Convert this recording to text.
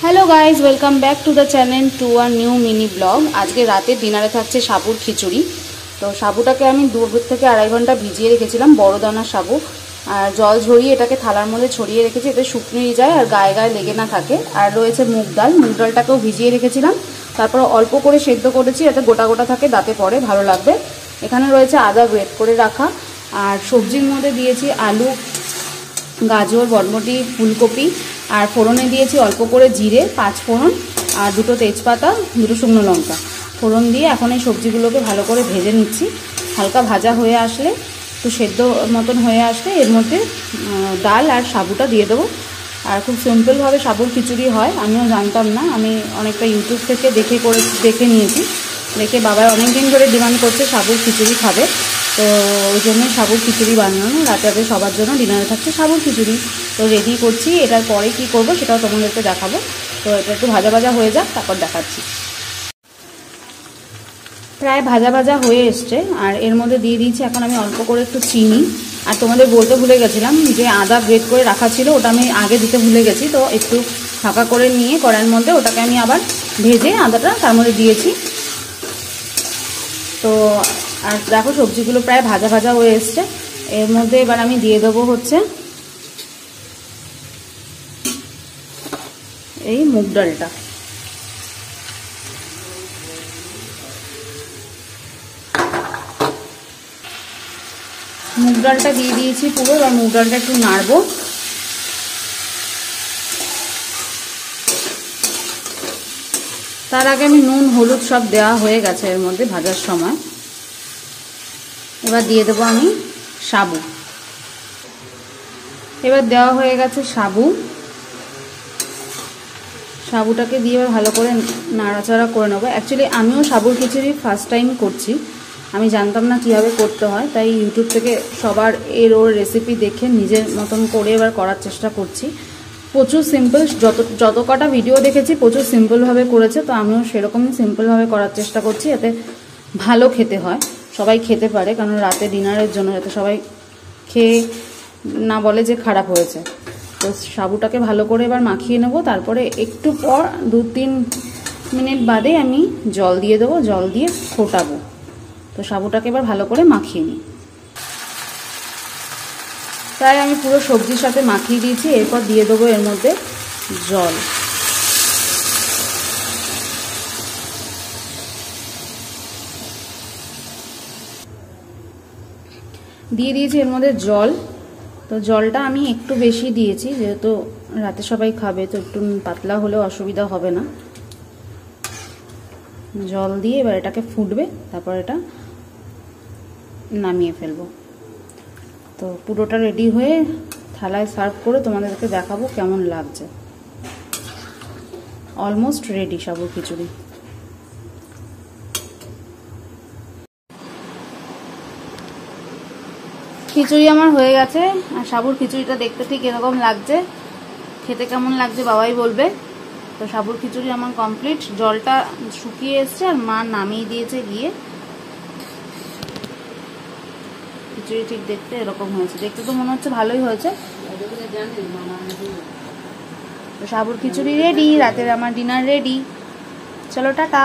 Hello guys welcome back to the channel to our new mini blog. आज के राते डिनारे থাকছে সাবুর খিচুড়ি। তো সাবুটাকে আমি 2 থেকে 2.5 ঘন্টা ভিজিয়ে রেখেছিলাম, বড় দানার সাবু। আর জল ঝরিয়ে এটাকে থালার মধ্যে ছড়িয়ে রেখেছি, এতে শুকনোই যায় আর গায়ে গায়ে লেগে না থাকে। আর রয়েছে মুগ ডালটাকেও ভিজিয়ে রেখেছিলাম, তারপর অল্প করে সেদ্ধ করেছি যাতে গোটা গোটা থাকে, দাঁতে পড়ে ভালো লাগবে। এখানে রয়েছে আদা গ্রেট করে রাখা, আর সবজির মধ্যে দিয়েছি আলু, গাজর, বরবটি, ফুলকপি, আর ফোড়নে দিয়েছি অল্প করে জিরে, 5 ফোড়ন আর 2টো তেজপাতা, 2টো শুকনো লঙ্কা ফোড়ন দিয়ে এখন এই সবজিগুলোকে ভালো করে ভেজে নিচ্ছি। হালকা ভাজা হয়ে আসলে, একটু সেদ্ধ মতন হয়ে আসলে এর মধ্যে ডাল আর সাবুটা দিয়ে দেবো। আর খুব সিম্পলভাবে সাবুর খিচুড়ি হয়, আমিও জানতাম না, আমি অনেকটা ইউটিউব থেকে দেখে নিয়েছি। দেখে বাবা অনেক দিন ধরে ডিমান্ড করছে সাবুর খিচুড়ি খাবে, তো ওই জন্যই সাবুর খিচুড়ি বানানো। রাতে সবার জন্য ডিনারে থাকছে সাবুর খিচুড়ি। তো রেডি করছি, এটার পরে কি করব সেটাও তোমাদেরকে দেখাবো। তো এটা একটু ভাজা ভাজা হয়ে যাক, তারপর দেখাচ্ছি। প্রায় ভাজা ভাজা হয়ে এসছে, আর এর মধ্যে দিয়ে দিয়েছি এখন আমি অল্প করে একটু চিনি। আর তোমাদের বলতে ভুলে গেছিলাম যে আদা গ্রেট করে রাখা ছিল, ওটা আমি আগে দিতে ভুলে গেছি। তো একটু ফাঁকা করে নিয়ে কড়াইয়ের মধ্যে ওটাকে আমি আবার ভেজে আদাটা তার মধ্যে দিয়েছি। তো আর দেখো সবজিগুলো প্রায় ভাজা ভাজা হয়ে এসছে। এর মধ্যে এবার আমি দিয়ে দেবো হচ্ছে এই মুগ ডালটা। মুগ ডালটা দিয়ে দিয়েছি পুরো, এবার মুগ ডালটা একটু নাড়বো। তার আগে আমি নুন হলুদ সব দেওয়া হয়ে গেছে এর মধ্যে ভাজার সময়। এবার দিয়ে দেবো আমি সাবু। এবার দেওয়া হয়ে গেছে সাবুটাকে দিয়ে এবার ভালো করে নাড়াচাড়া করে নেবো। অ্যাকচুয়ালি আমিও সাবুর খিচুড়ি ফার্স্ট টাইম করছি, আমি জানতাম না কীভাবে করতে হয়, তাই ইউটিউব থেকে সবার ওর রেসিপি দেখে নিজের মতন করে এবার করার চেষ্টা করছি। প্রচুর সিম্পল, যত কটা ভিডিও দেখেছি প্রচুর সিম্পলভাবে করেছে, তো আমিও সেরকমই সিম্পলভাবে করার চেষ্টা করছি, যাতে ভালো খেতে হয়, সবাই খেতে পারে। কারণ রাতে ডিনারের জন্য যাতে সবাই খেয়ে না বলে যে খারাপ হয়েছে। তো সাবুটাকে ভালো করে এবার মাখিয়ে নেব, তারপরে একটু পর 2-3 মিনিট বাদে আমি জল দিয়ে দেবো, জল দিয়ে ফোটাবো। তো সাবুটাকে এবার ভালো করে মাখিয়ে নিই। প্রায় আমি পুরো সবজির সাথে মাখিয়ে দিয়েছি। এরপর দিয়ে দেবো এর মধ্যে জল। দিয়ে দিয়েছি এর মধ্যে জল। তো জলটা আমি একটু বেশি দিয়েছি, যেহেতু রাতে সবাই খাবে, তো একটু পাতলা হলেও অসুবিধা হবে না। জল দিয়ে এবার এটাকে ফুটবে, তারপর এটা নামিয়ে ফেলবো। তো পুরোটা রেডি হয়ে থালায় সার্ভ করে তোমাদেরকে দেখাবো কেমন লাগছে। অলমোস্ট রেডি সাবুর খিচুড়ি। খিচুড়ি আমার হয়ে গেছে, আর সাবুর খিচুড়িটা দেখতে ঠিক এরকম লাগছে, খেতে কেমন লাগছে বাবাই বলবে। তো সাবুর খিচুড়ি আমার কমপ্লিট, জলটা শুকিয়ে এসছে আর মা নামিয়ে দিয়েছে গিয়ে। খিচুড়ি ঠিক দেখতে এরকম হয়েছে, দেখতে তো মনে হচ্ছে ভালোই হয়েছে। তো সাবুর খিচুড়ি রেডি, রাতের আমার ডিনার রেডি। চলো টাটা।